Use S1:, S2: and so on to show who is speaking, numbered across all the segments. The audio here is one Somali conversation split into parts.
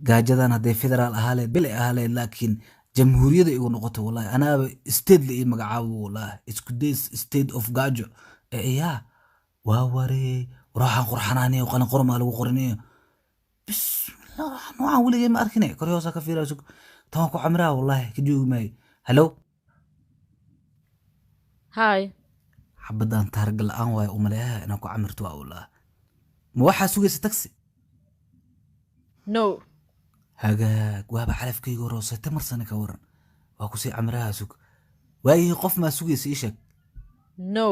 S1: gaajadan hadday federaal ahaaleed bil ay ahaaleed laakiin jamhuuriyada igu noqoto wallahi anaaba state la ii magacaabo wallahi isku days state of gaajo yaa waa waree waxaan qurxanaaniyo qalin qormaa lagu qorinayo bismillah noocan weligay ma arkine koryoosa ka fiirayso tan ku camraa wallahi ka joogi maayo hello
S2: hi
S1: xabadan taargal la'aan waayo umaleeyaha inaan ku camirto waa wallahi ma waxaa sugaysa taxi
S2: no
S1: hagaag waaba calafkayga roosayta marsane ka waran waa ku sii camraha sug waayihii qof maa sugaysa ii sheeg
S2: no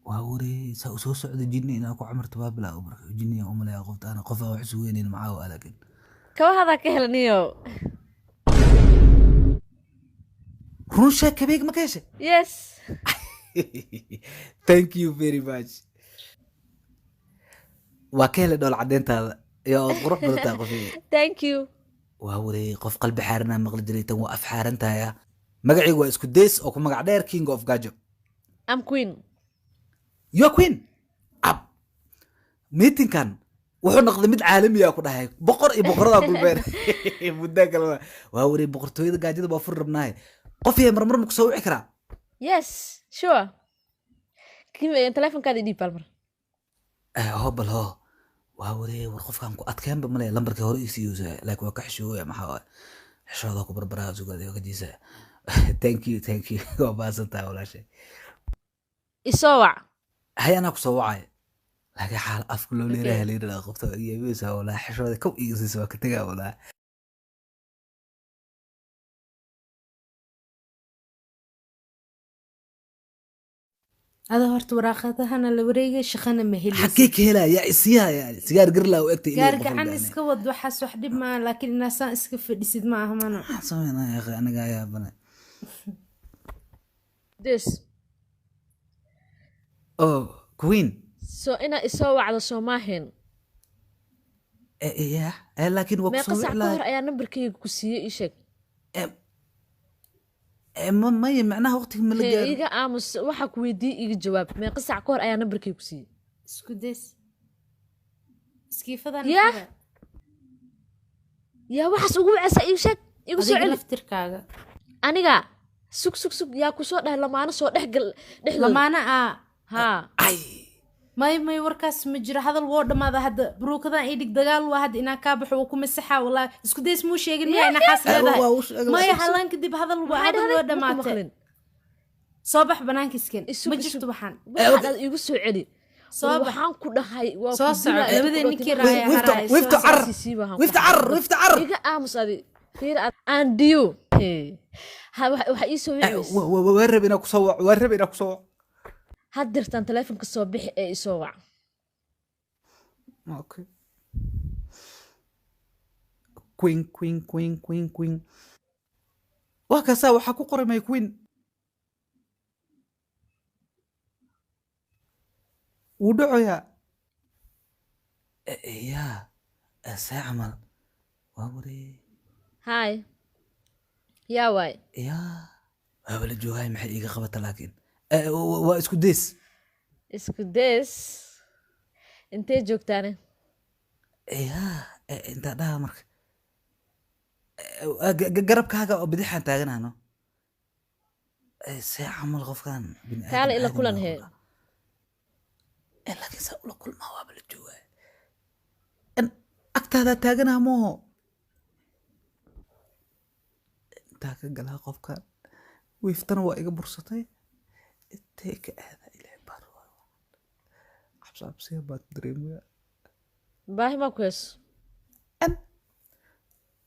S1: waa waree saa u soo socda jinni inaa ku camirto waa bilaa marka jinniya umaleeyaa qofta ana qof aan wax sugaynayn macaawa laakiin
S2: kabahadaa ka helaniyo
S1: run sheeg kabeeg ma ka heshay
S2: yes
S1: thank you very much waa ka helay dhool caddeyntaada iyo qurux badataa qofii
S2: thank you
S1: waa waree qof qalbi xaaranaa maqli jiray tan waa af xaarantaaya magacaygu waa isku days oo ku magac dheer king of gajo
S2: I'm queen
S1: you're queen ab meetingkan wuxuu noqday mid caalami ah ku dhahay boqor iyo boqorada gulbeed muddo kale waa waree boqortooyada gaajada baa fur rabnaahay qof iyo marmar ma ku soo wici karaa
S2: yes sure telefonkaada idhiib balmar
S1: hobal ho waa waree war qofkan ku adkeenba male lambarkii hore isiiyuusa laakiin waa ka xishooya maxaa xishooda ku barbaraha sugada ka jiisa thank you waa baasantaa walaashay
S2: isoo wac
S1: hay anaa ku soo wacay laakiin xaal afku loo leerahay leeraa qofta iyaabisa walaa xishooda kow igasiisa waa ka tagaa walaa
S3: هذا هرت وراقتها أنا لوريجي شخنا مهلي
S1: حكيك هلا يا إسيها يعني سيجار قرلا وقت
S3: قارك عن إسكود وحس وحد ما لكن الناس إسكف ديسيد معهم أنا
S1: سوينا يا أخي أنا جاي يا بنا
S2: this
S1: كوين
S2: so ina isoo wacdo Soomaalian
S1: يا لكن وقت
S2: ما قصة ayaa numberkayga ku siiyay ii sheeg
S1: ما معناها وقتك من
S2: اللي إيجا آمس وحك ويدي إيجا جواب ما قصة كور أيا نبركي كسي
S3: سكوديس كيف هذا
S2: يا وحس أقول عسى إيشك يقصو
S3: على فتركاga
S2: أنيقا سوك يا كسو ده لما أنا صوت دحقل
S3: لما أنا
S2: ها
S1: أي
S3: ما يوركاس مجرى هذا الورد ماذا هذا بروك ذا إيدك دجال واحد إنا كابح وكم السحة والله سكوديس مو شيء قال أنا حاسة هذا ما يحلان كدي بهذا الورد ماته صباح بنانك سكين ما جبت بحان
S2: يقصو علي صباح عن كل هاي
S3: صوص لبدي نكي راي
S1: ويفت عر
S2: إيجا آمس هذه خير أنديو ها وحيسوي
S1: ورب إنك صوع
S2: هدرتان تلفونك soo bixi ee isoo wac
S1: okay queen waa kaasa waxa ku qoray my queen wuu dhacoyaa ya saa camal waa waree
S2: hi yaa waay
S1: ya waa la joogaay maxay iiga qabata laakiin waa isku days
S2: intee joogtaane
S1: intaa dhaha marka garabkaaga oo bidixaan taaganano see camal qofkan
S2: kaale ila kulan hee
S1: laakiin saa ula kulmaa waaba la joogaa agtaada taaganaa mooho intaa ka galaa qofkan wiiftana waa iga bursatay take هذا إلى برا عبصي باتريم
S2: باهي ما كويس
S1: أن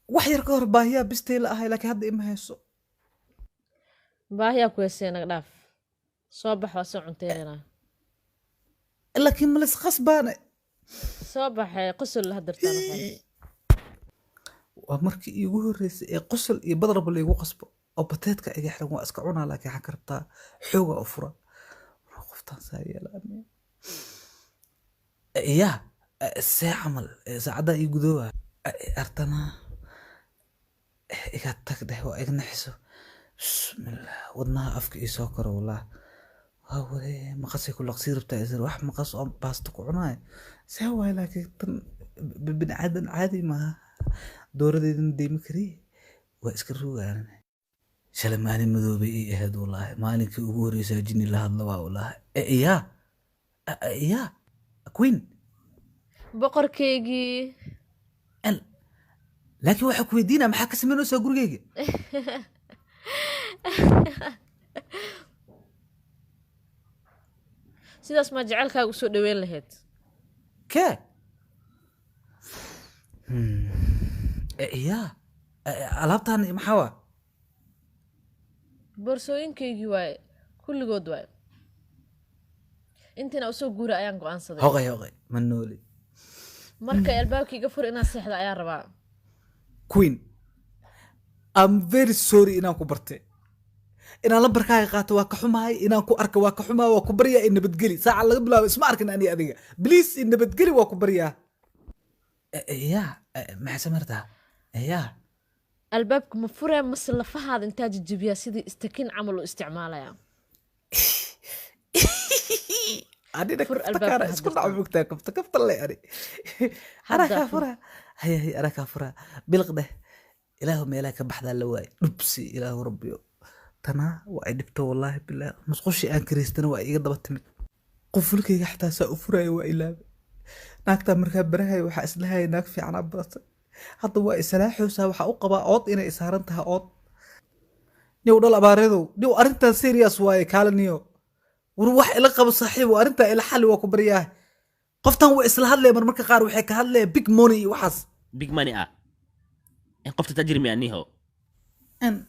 S1: وحير كور باهي بستيلا هاي لك هذا إما هيسو
S2: باهي كويس أنا قداف صباح وسع عنتينا
S1: لكن ملس خصبانة
S2: صباح قسل هدرتنا
S1: ومركي يقول قسل يبضرب اللي يقصبه أو بتاتك إذا إحنا واسكعونا لكن حكرتها حوجة أفرا رقفتها سايا لأني يا الساعة عمل ساعدها يقدوها أرتنا إذا تكده وإغنى حسو بسم الله ودناها أفك إيسوكر والله هاولي مقاسي كل قصير بتاع إزر واحد مقاس باستك عناي ساوي لكن بن عادن عادي ما دورتي ديما كري واسكروا يعني شل مالي مذوبي هاد والله مالك أقول ساجني لها الله والله يا كوين
S2: boqorkaygii
S1: laakiin waxa ku weydiinaa maxaa ka samaynaysaa gurigayga
S2: sidaas ma jecelkaaga u soo dhaweyn lahayd
S1: kee yaa alaabtaan maxaa waa
S2: boorsooyinkaygii waaye kulligood waaye intina usoo guura ayaan go'aansaday
S1: hoqay ma nooli
S2: marka albaabka iga fur inaan seexda ayaan rabaa
S1: queen I'm very sorry inaan ku bartay inaan lambarkaaga qaato waa ka xumahay inaan ku arka waa ka xumahay waa ku baryaa in nabadgeli saaca laga bilaabo isma arkin ani adiga please in nabadgeli waa ku baryaa yaa maxaa samartaa yaa
S2: albaabka ma furee mase lafahaada intaa jijibiyaa sidii istakin camal u isticmaalayaa
S1: أنا كفتكار اسكت عمرك كفت الله يعني أنا كافرة هي أنا كافرة بالغده إله ما إلهك بحذا اللواي نبسي إله ربي تنا وعدبته والله بالله مسقوشي أن كريستنا وإيقظ بتمت قفلك يحتى سأفرى وإله ناكتا مركب برهاي وحاس لها هناك في عنا براسة حتى وإسلاح وسا وحاقبا عوض إنا إسهارنتها عوض نيو دول أباردو نيو أرنتا سيرياس واي كالنيو وروح إلى قبل صاحب وأنت إلى حل وكبرياه قفتان وإسلا هذا مرمرك قار وحكي هذا بيج موني وحص
S4: بيج ماني إن قفت تاجر معني هو
S1: أن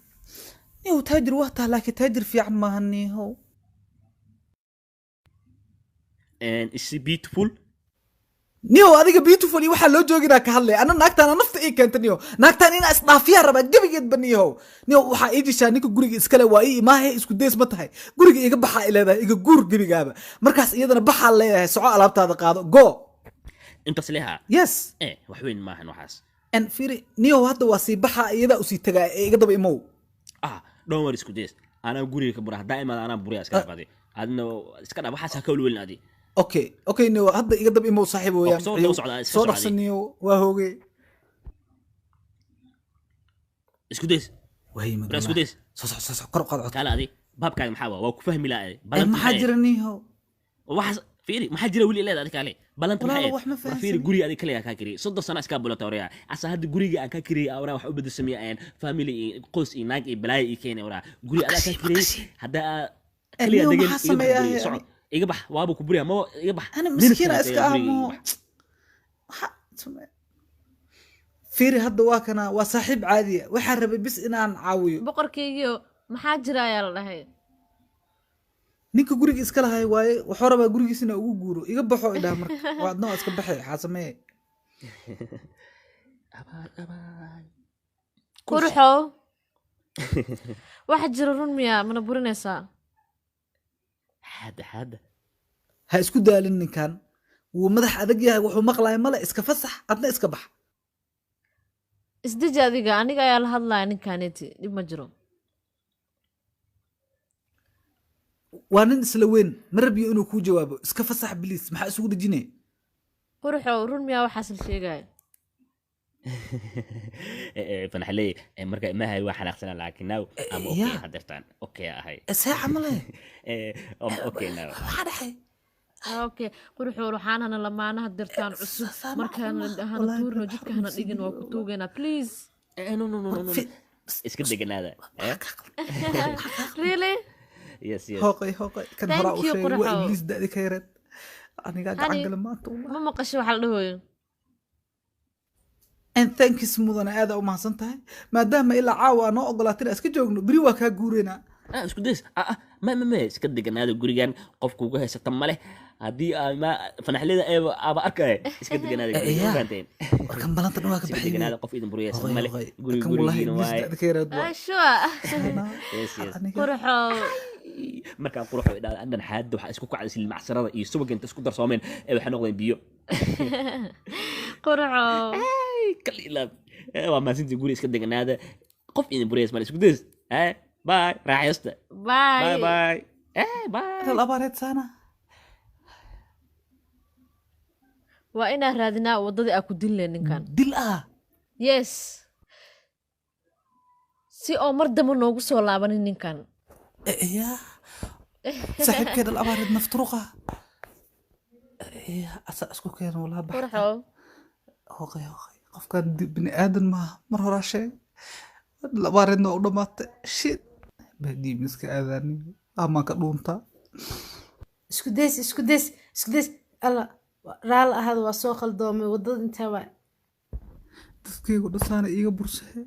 S1: نيو تاجر وقتها لكن تاجر في عن ما هني هو
S4: and is beautiful
S1: نيو هذيك بيوتيفولي waxa loo joogina ka hadlay ana naagtaan nafta ay keentay niyo naagtaan ina isdhaafiya raba gabigeed baniyo niyo waxa ay dishaa ninka guriga iskale waa ii maahe isku dees ma tahay guriga iga baxa ilaada iga guur gabigaaba markaas iyadana baxa leeyahay soco alaabtaada qaado go
S4: inta sleha
S1: yes
S4: wax weyn ma ahan waxaas
S1: en firi niyo hadda waa si baxa iyada u si tagaa iga daba imow
S4: don't worry isku dees ana guriga ka buraha daaima ana buriya iska qaadi adna iska dhab waxaas ka welwelin adi اوكي نو هذا يقدر يمو صاحبه وياه صوت حسنيو وهوغي اسكوديس
S1: وهي ما
S4: اسكوديس
S1: صح قرق
S4: تعال هذه باب كان محاوى وكفهم لا
S1: ما حجرني هو
S4: وحس فيري ما حجر ولي لا ذلك عليه بلنت معي فيري غوري ادي كليا كاكري 3 سنه اسكا بلوتا وريا اسا هاد غوريغا كاكري اورا wax u bad sameeyeen family qoys i naag i balay i keenay ورا غوري ada كاكري hada كليا دغل iga bax waaba ku buriya ma iga bax
S1: ana miskiina iska aamo fiiri hadda waa kana waa saaxiib caadi ah waxa rabay bis inaan caawiyo
S2: boqorkaygiyo maxaa jira ayaa la dhahay
S1: ninka guriga iska lahay waaye wuxuu rabaa gurigiisina ugu guuro iga baxo ilaa marka waadna iska baxay xaasamee
S2: qurxo waxa jira run miya mana burinaysaa
S4: حدا
S1: ha isku daalin ninkan wuu madax adag yahay wuxuu maqlaay mala iska fasax adna iska bax
S2: isdiji adiga aniga ayaa la hadlaya ninkaaneti dhib ma jiro
S1: waa nin isla weyn ma rabiyo inuu kuu jawaabo iska fasax biliis maxaa isugu dejinay
S2: qurxo run miyaa waxaas la sheegaya
S4: فنحلي مركا ما هي واحد احسن لكن ناو ام اوكي حضرتان اوكي هاي
S1: ساعه مله
S4: اوكي ناو
S1: حدحي
S2: اوكي قرحو روحاننا لما انا حضرتان عصب markaan ahaan tuurno jidka hana dhigin waa ku tuugayna please
S4: no iska deganaada
S2: really
S4: yes
S1: hooqay kan hora u sheegay waa iblis daadi ka yareed aniga gacan gal maanta
S2: ma maqasho waxa la dhahoyo
S1: and thank you mudana aada u mahadsan tahay maadaama ilaa caawa noo ogolaatin iska joogno bari waa ka guureena
S4: isku dees ma iska deganaada gurigan qofku uga haysata male hadii ma fanaxlida aba arkay iska deganaada gurigan
S1: warkan balanta waa ka baxay
S4: deganaada qof idin buriyay male gurigan waay
S2: shua qurxo
S4: markaan qurxo idhaa andan xaad waxa isku kacay sil macsarada iyo subaga inta isku darsoomeen waxa noqdeen biyo
S2: qurxo
S4: كليلا ما سنتي قولي اسكت دقناده قف إني بريس مالي سكديس باي راح يستا
S2: باي
S4: باي
S1: الأبارات سنة
S2: waa inaan raadinaa waddadii aa ku dille ninkan
S1: dil ah
S2: yes si oo mar damba noogu soo laabanin ninkan
S1: يا صاحب كده الأبارد مفتروقة يا أسكو كان ولا بحر
S2: qurxo
S1: هوقي قف كان بني آدم ما مرة راشي الأبارد نوع دمات شيت بدي مسك آذاني أما كدونتا
S3: isku days alla raal ahad waa soo qaldoomay wadada intaa waa
S1: dadkaygu dhasaana iiga bursahee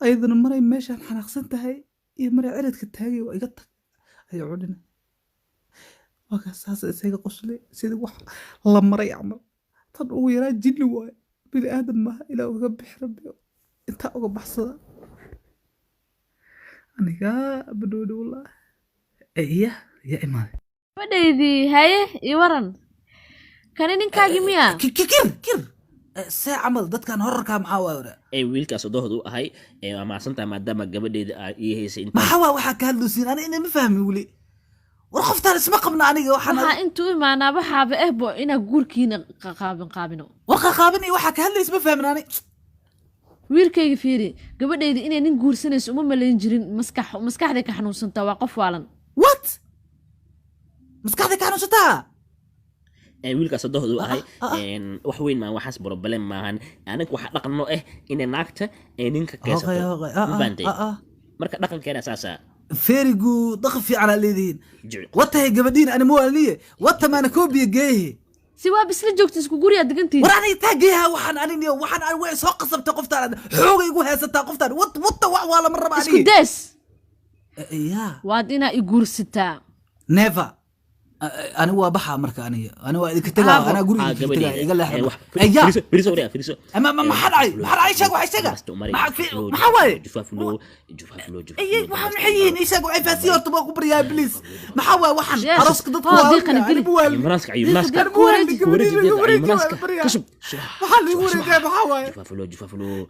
S1: ayadana maray meeshaan xanaaqsan tahay iyo maray ciridka taagay waa iga tag ayaa cudhina waakaas saas isaga qoslay sidii wax la maray camal tan ugu yaraa jinni waaye bini aadan maaha ilaa uga bixi rabbi intaa uga baxsada anigaa badhoodhi wallah iya yaa imaaday
S2: gabadhaydii haye ii waran kani ninkaagii miya
S1: kir see camal dadkan horarkaa maxaa waa ora
S4: wiilkaas dohdu ahay waa maasantahay maadaama gabadheeda aa ii haysay inta
S1: maxaa waa waxaa ka hadlosiin ani ina ma fahmi weli war qoftaan isma qabna aniga
S2: waxaa intuu imaanaa waxaaba ehbo inaa guurkiina qaabino
S1: war qaqaabin iyo waxaa ka hadlays ma fahmin ani
S2: wiilkayga fiiri gabadhayda inay nin guursanayso uma malayn jirin maskaxday ka xanuunsantaa waa qof waalan
S1: what maskaxday ka xanuunsantaa
S4: wiilkaas dohdu ahay wax weyn maan waxaas problem maahan anaga waxa dhaqanno inay naagta ninka keesato mafaantay marka dhaqankeena saasa
S1: ferigu dhaqan fiican aa leedihiin watahay gabadhiin ani mawaalniye wata maana koobiya geehe
S2: si waa bisla joogta isku guriyaa degantiin
S1: war aniga taa geeha waxaan aniniyo waxaan ani way soo qasabtay qoftaan xoogay igu haysataa qoftaan wata wax waa lama raba
S2: isku dees
S1: ya
S2: waad inaa i guursataa
S1: never أنا وابحها مركا أنا وإذا كتلا أنا أقول لك كتلا يقول لها أيا
S4: فريسو
S1: ما حد عاي شاق وعي شاق ما حد في ما حوالي
S4: جفافلو
S1: أي واحد محيين يشاق وعي فاسيور تبغى كبر يا إبليس ما حوا واحد أرسك ضد
S4: مناسك عيب مناسك كشب
S1: محل يقول لك ما حوا
S4: جفافلو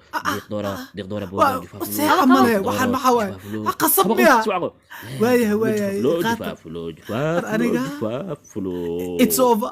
S4: ديق دورة بولا
S1: جفافلو عمله واحد ما حوا قصبني وايه
S4: جفافلو
S1: It's over.